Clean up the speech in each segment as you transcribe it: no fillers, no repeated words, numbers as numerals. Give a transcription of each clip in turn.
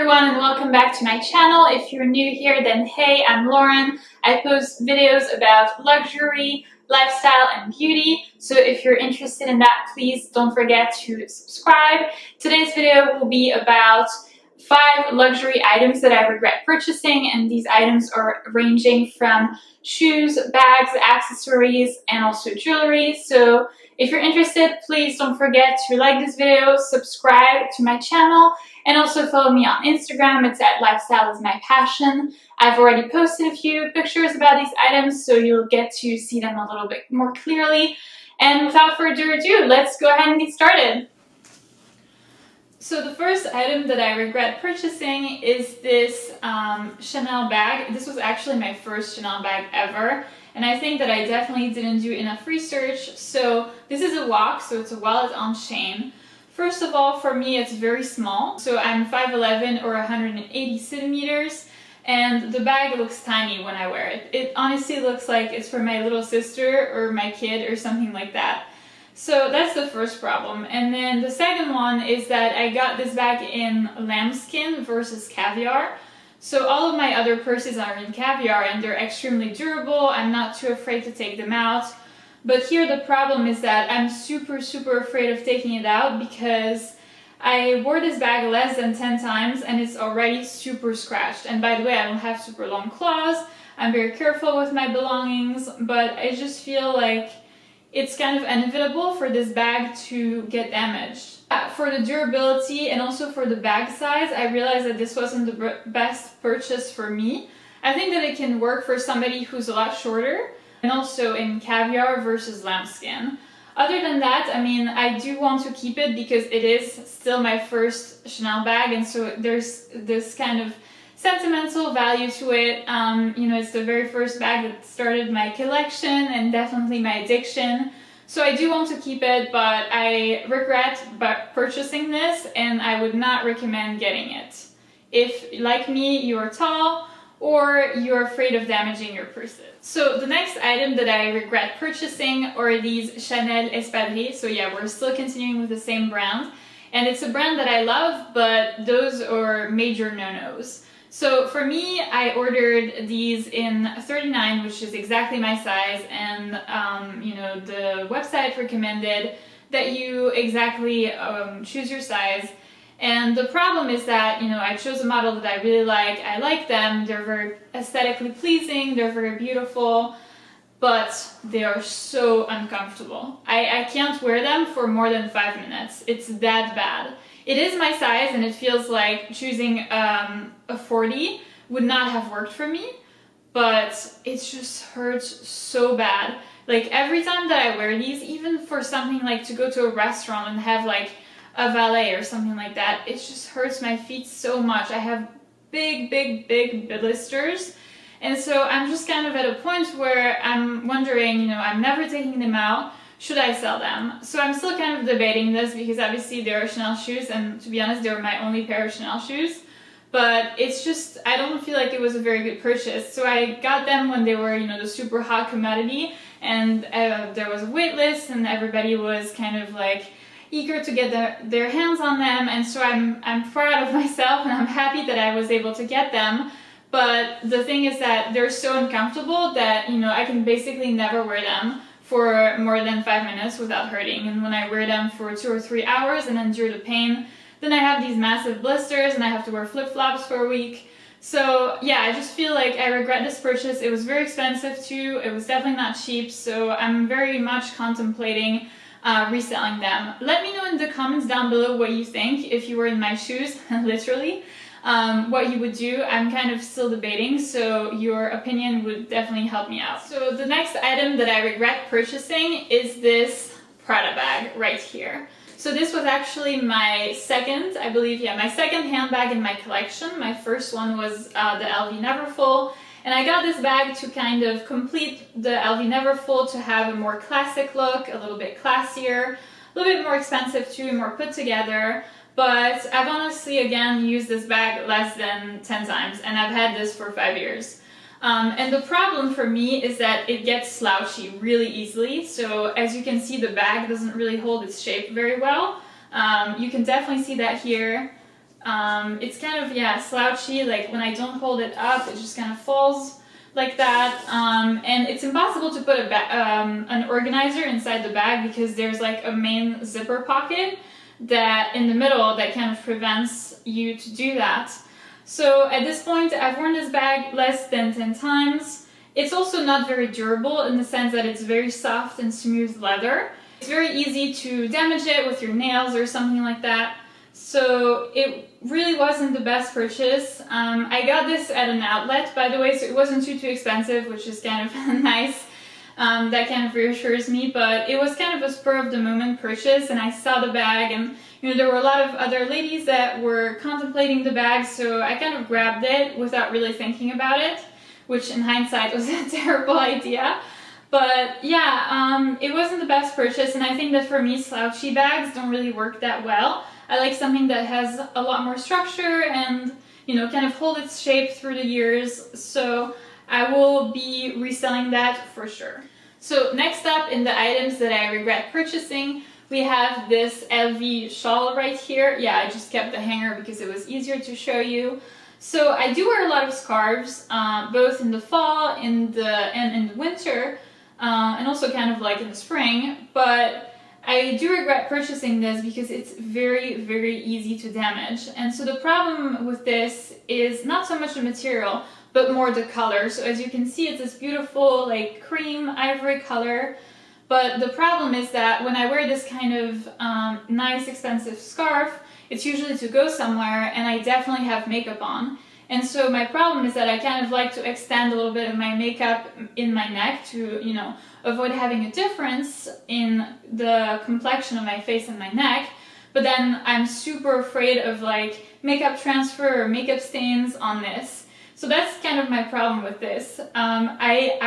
everyone and welcome back to my channel. If you're new here, then hey, I'm Lauren. I post videos about luxury, lifestyle, and beauty. So if you're interested in that, please don't forget to subscribe. Today's video will be about 5 luxury items that I regret purchasing, and these items are ranging from shoes, bags, accessories, and also jewelry. So if you're interested, please don't forget to like this video, subscribe to my channel, and also follow me on Instagram. It's at Lifestyle is My Passion. I've already posted a few pictures about these items, so you'll get to see them a little bit more clearly. And without further ado, let's go ahead and get started. So the first item that I regret purchasing is this Chanel bag. This was actually my first Chanel bag ever, and I think that I definitely didn't do enough research. So this is a walk, so it's a wallet on chain. First of all, for me, it's very small. So I'm 5'11" or 180 centimeters, and the bag looks tiny when I wear it. It honestly looks like it's for my little sister or my kid or something like that. So that's the first problem. And then the second one is that I got this bag in lambskin versus caviar. So all of my other purses are in caviar and they're extremely durable. I'm not too afraid to take them out. But here the problem is that I'm super afraid of taking it out because I wore this bag less than 10 times and it's already super scratched. And by the way, I don't have super long claws. I'm very careful with my belongings, but I just feel like it's kind of inevitable for this bag to get damaged. For the durability and also for the bag size, I realized that this wasn't the best purchase for me. I think that it can work for somebody who's a lot shorter, and also in caviar versus lambskin. Other than that, I mean, I do want to keep it because it is still my first Chanel bag, and so there's this kind of sentimental value to it. You know, it's the very first bag that started my collection and definitely my addiction. So I do want to keep it, but I regret purchasing this and I would not recommend getting it. If, like me, you are tall or you're afraid of damaging your purses. So the next item that I regret purchasing are these Chanel Espadri. So yeah, we're still continuing with the same brand. And it's a brand that I love, but those are major no-nos. So for me, I ordered these in 39, which is exactly my size, and you know, the website recommended that you exactly choose your size. And the problem is that, you know, I chose a model that I really like. I like them, they're very aesthetically pleasing, they're very beautiful, but they are so uncomfortable. I can't wear them for more than 5 minutes. It's that bad. It is my size and it feels like choosing a 40 would not have worked for me, but it just hurts so bad. Like every time that I wear these, even for something like to go to a restaurant and have like a valet or something like that, it just hurts my feet so much. I have big blisters, and so I'm just kind of at a point where I'm wondering, you know, I'm never taking them out. Should I sell them? So I'm still kind of debating this because obviously they are Chanel shoes, and to be honest, they were my only pair of Chanel shoes. But it's just, I don't feel like it was a very good purchase. So I got them when they were, you know, the super hot commodity, and there was a wait list and everybody was kind of like eager to get their hands on them, and so I'm proud of myself and I'm happy that I was able to get them. But the thing is that they're so uncomfortable that, you know, I can basically never wear them for more than 5 minutes without hurting. And when I wear them for 2 or 3 hours and endure the pain, then I have these massive blisters and I have to wear flip-flops for a week. So yeah, I just feel like I regret this purchase. It was very expensive too. It was definitely not cheap, so I'm very much contemplating reselling them. Let me know in the comments down below what you think if you were in my shoes, literally. What you would do. I'm kind of still debating, so your opinion would definitely help me out. So the next item that I regret purchasing is this Prada bag right here. So this was actually my second, I believe, yeah, my second handbag in my collection. My first one was the LV Neverfull, and I got this bag to kind of complete the LV Neverfull, to have a more classic look, a little bit classier, a little bit more expensive too, more put together. But I've honestly, again, used this bag less than 10 times, and I've had this for 5 years. And the problem for me is that it gets slouchy really easily. So as you can see, the bag doesn't really hold its shape very well. You can definitely see that here. It's kind of, yeah, slouchy, like when I don't hold it up, it just kind of falls like that. And it's impossible to put an organizer inside the bag because there's like a main zipper pocket that in the middle that kind of prevents you to do that. So at this point, I've worn this bag less than 10 times. It's also not very durable in the sense that it's very soft and smooth leather. It's very easy to damage it with your nails or something like that. So it really wasn't the best purchase. I got this at an outlet, by the way, so it wasn't too expensive, which is kind of nice. That kind of reassures me, but it was kind of a spur of the moment purchase, and I saw the bag, and you know, there were a lot of other ladies that were contemplating the bag, so I kind of grabbed it without really thinking about it, which in hindsight was a terrible idea. But yeah, it wasn't the best purchase, and I think that for me, slouchy bags don't really work that well. I like something that has a lot more structure and, you know, kind of hold its shape through the years. So I will be reselling that for sure. So next up in the items that I regret purchasing, we have this LV shawl right here. Yeah, I just kept the hanger because it was easier to show you. So I do wear a lot of scarves, both in the fall and in the winter, and also kind of like in the spring, but I do regret purchasing this because it's very, very easy to damage. And so the problem with this is not so much the material, but more the color. So as you can see, it's this beautiful like cream ivory color. But the problem is that when I wear this kind of nice expensive scarf, it's usually to go somewhere and I definitely have makeup on. And so my problem is that I kind of like to extend a little bit of my makeup in my neck to, you know, avoid having a difference in the complexion of my face and my neck. But then I'm super afraid of like makeup transfer or makeup stains on this. So that's kind of my problem with this. I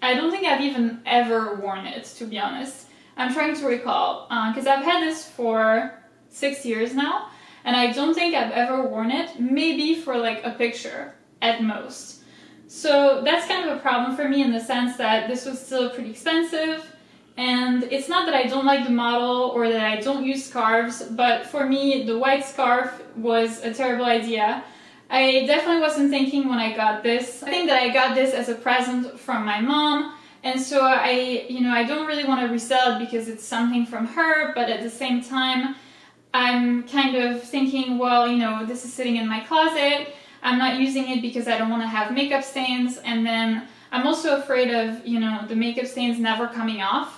don't think I've even ever worn it, to be honest. I'm trying to recall, because I've had this for 6 years now. And I don't think I've ever worn it, maybe for like a picture at most. So that's kind of a problem for me in the sense that this was still pretty expensive. And it's not that I don't like the model or that I don't use scarves, but for me, the white scarf was a terrible idea. I definitely wasn't thinking when I got this. I think that I got this as a present from my mom. And so I don't really want to resell it because it's something from her, but at the same time, I'm kind of thinking, well, you know, this is sitting in my closet. I'm not using it because I don't want to have makeup stains. And then I'm also afraid of, you know, the makeup stains never coming off.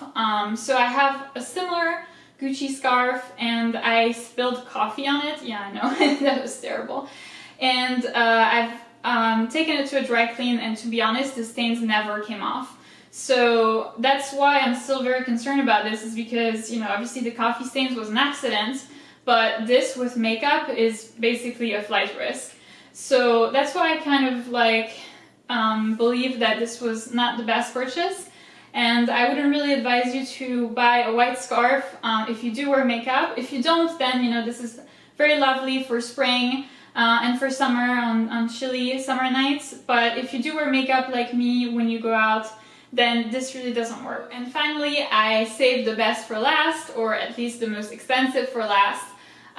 So I have a similar Gucci scarf and I spilled coffee on it. Yeah, I know, that was terrible. And I've taken it to a dry clean, and to be honest, the stains never came off. So that's why I'm still very concerned about this, is because, you know, obviously the coffee stains was an accident, but this with makeup is basically a flight risk. So that's why I kind of like believe that this was not the best purchase. And I wouldn't really advise you to buy a white scarf if you do wear makeup. If you don't, then, you know, this is very lovely for spring and for summer on chilly summer nights. But if you do wear makeup like me when you go out, then this really doesn't work. And finally, I saved the best for last, or at least the most expensive for last.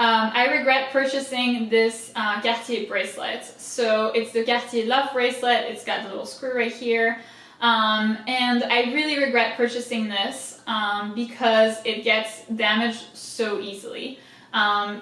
I regret purchasing this Cartier bracelet. So it's the Cartier Love bracelet. It's got the little screw right here. And I really regret purchasing this because it gets damaged so easily.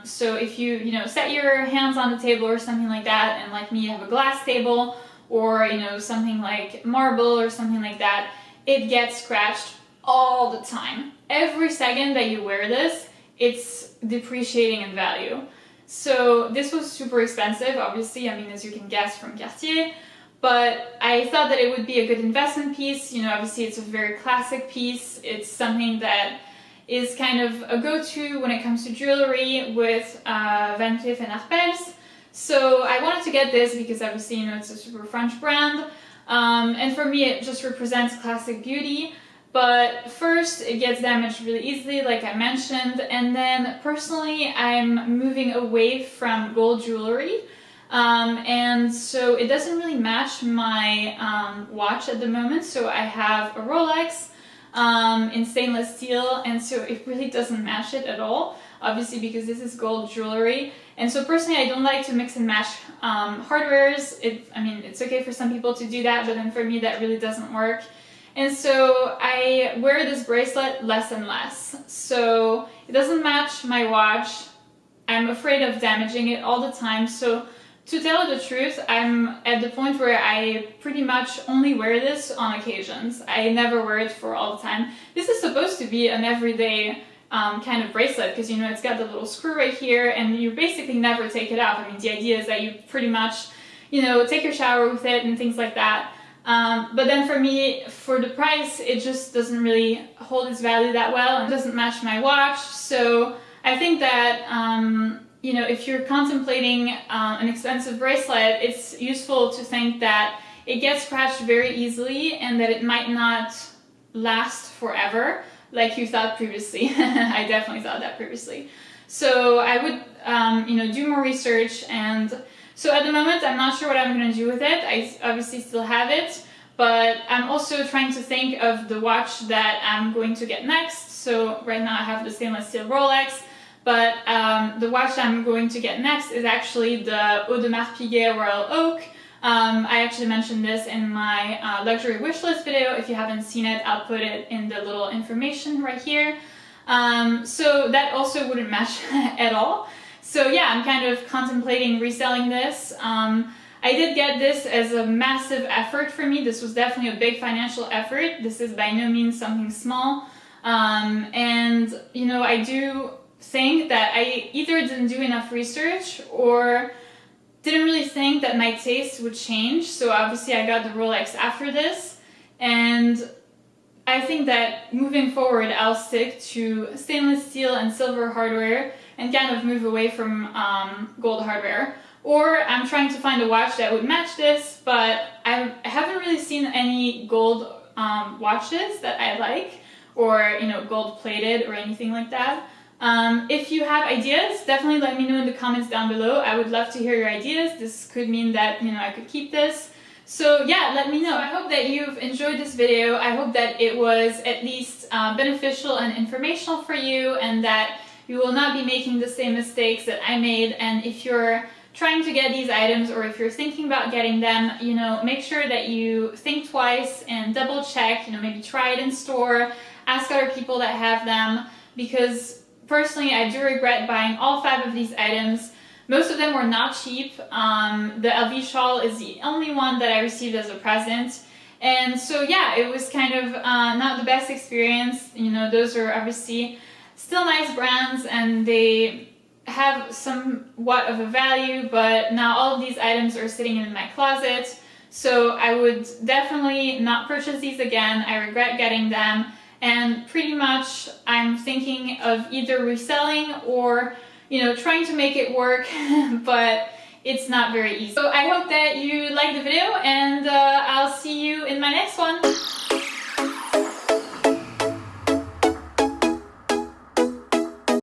So if you set your hands on the table or something like that, and like me, you have a glass table, or, you know, something like marble or something like that, it gets scratched all the time. Every second that you wear this, it's depreciating in value. So this was super expensive, obviously, I mean, as you can guess, from Cartier, but I thought that it would be a good investment piece. You know, obviously it's a very classic piece. It's something that is kind of a go-to when it comes to jewelry with Van Cleef & Arpels. So I wanted to get this because obviously, you know, it's a super French brand. And for me, it just represents classic beauty. But first, it gets damaged really easily, like I mentioned. And then personally, I'm moving away from gold jewelry. And so it doesn't really match my watch at the moment. So I have a Rolex in stainless steel, and so it really doesn't match it at all. obviously because this is gold jewelry. And so personally, I don't like to mix and match hardwares. I mean, it's okay for some people to do that, but then for me, that really doesn't work. And so I wear this bracelet less and less. So it doesn't match my watch. I'm afraid of damaging it all the time. So to tell you the truth, I'm at the point where I pretty much only wear this on occasions. I never wear it for all the time. This is supposed to be an everyday kind of bracelet because, you know, it's got the little screw right here and you basically never take it off. I mean, the idea is that you pretty much, you know, take your shower with it and things like that. But then for me, for the price, it just doesn't really hold its value that well and doesn't match my watch. So I think that, you know, if you're contemplating an expensive bracelet, it's useful to think that it gets scratched very easily and that it might not last forever like you thought previously. I definitely thought that previously. So I would, you know, do more research. And so at the moment, I'm not sure what I'm going to do with it. I obviously still have it, but I'm also trying to think of the watch that I'm going to get next. So right now I have the stainless steel Rolex, but the watch I'm going to get next is actually the Audemars Piguet Royal Oak. I actually mentioned this in my luxury wish list video. If you haven't seen it, I'll put it in the little information right here. So that also wouldn't match at all. So yeah, I'm kind of contemplating reselling this. I did get this as a massive effort for me. This was definitely a big financial effort. This is by no means something small. And you know, I do think that I either didn't do enough research or didn't really think that my taste would change. So obviously I got the Rolex after this, and I think that moving forward I'll stick to stainless steel and silver hardware and kind of move away from gold hardware. Or I'm trying to find a watch that would match this, but I haven't really seen any gold watches that I like, or, you know, gold plated or anything like that. If you have ideas, definitely let me know in the comments down below. I would love to hear your ideas. This could mean that, you know, I could keep this. So yeah, let me know. I hope that you've enjoyed this video. I hope that it was at least beneficial and informational for you, and that you will not be making the same mistakes that I made. And if you're trying to get these items, or if you're thinking about getting them, you know, make sure that you think twice and double check, you know, maybe try it in store, ask other people that have them, because personally, I do regret buying all 5 of these items. Most of them were not cheap. The LV shawl is the only one that I received as a present. And so yeah, it was kind of not the best experience. You know, those are obviously still nice brands and they have somewhat of a value, but now all of these items are sitting in my closet. So I would definitely not purchase these again. I regret getting them. And pretty much I'm thinking of either reselling or, you know, trying to make it work, but it's not very easy. So I hope that you liked the video, and I'll see you in my next one.